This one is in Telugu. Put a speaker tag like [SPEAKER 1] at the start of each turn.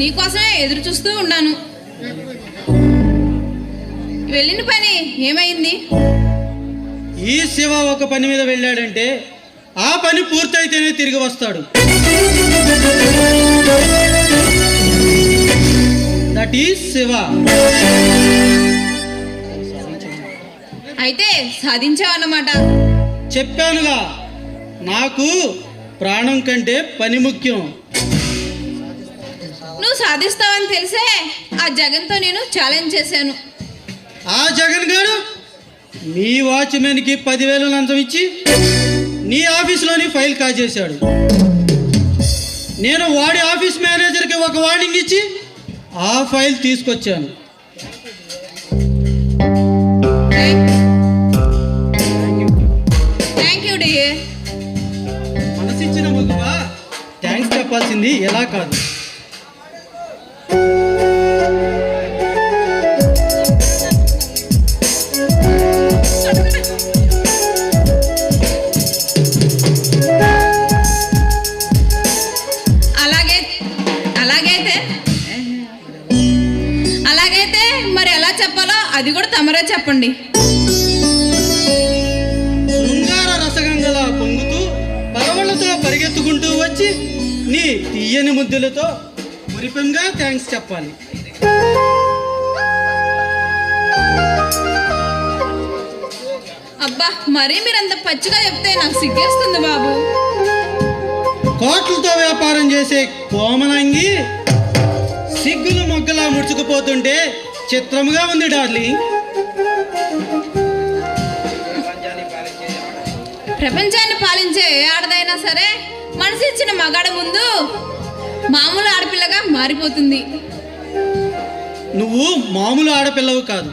[SPEAKER 1] నీకోసమే ఎదురు చూస్తూ ఉన్నాను. వెళ్ళిన పని ఏమైంది?
[SPEAKER 2] ఈ శివ ఒక పని మీద వెళ్ళాడంటే ఆ పని పూర్తయితేనే తిరిగి వస్తాడు. That is Shiva.
[SPEAKER 1] అయితే సాధించావన్నమాట.
[SPEAKER 2] చెప్పానుగా, నాకు ప్రాణం కంటే పని ముఖ్యం.
[SPEAKER 1] నువ్వు సాధిస్తావని తెలిసే ఆ జగన్తో నేను ఛాలెంజ్ చేశాను.
[SPEAKER 2] ఆ జగన్ గారు నీ వాచ్మెన్కి 10,000 లంచం ఇచ్చి నీ ఆఫీస్లోని ఫైల్ కాజేశాడు. నేను వాడి ఆఫీస్ మేనేజర్కి ఒక వార్నింగ్ ఇచ్చి ఆ ఫైల్ తీసుకొచ్చాను.
[SPEAKER 1] Thank you dear.
[SPEAKER 2] మనసిచ్చిన మగువా థ్యాంక్స్ చెప్పాల్సింది ఎలా కాదు.
[SPEAKER 1] అలాగైతే మరి ఎలా చెప్పాలో అది కూడా తమరే చెప్పండి.
[SPEAKER 2] శృంగార రసగంగలా పొంగుతూ పరవళ్లతో పరిగెత్తుకుంటూ వచ్చి నీ తీయని ముద్దులతో మురిపెంగా థ్యాంక్స్ చెప్పాలి.
[SPEAKER 1] అబ్బా, మరీ మీరంత పచ్చిగా చెప్తే నాకు సిగ్గేస్తుంది బాబు.
[SPEAKER 2] కోట్లతో వ్యాపారం చేసే కోమలంగి సిగ్గులు మొగ్గలా ముడుచుకుపోతుంటే చిత్రముగా ఉంది డార్లింగ్.
[SPEAKER 1] ప్రపంచాన్ని పాలించే ఏ ఆడదైనా సరే మనసు ఇచ్చిన మగాడు ముందు మామూలు ఆడపిల్లగా మారిపోతుంది.
[SPEAKER 2] నువ్వు మామూలు ఆడపిల్లవు కాదు,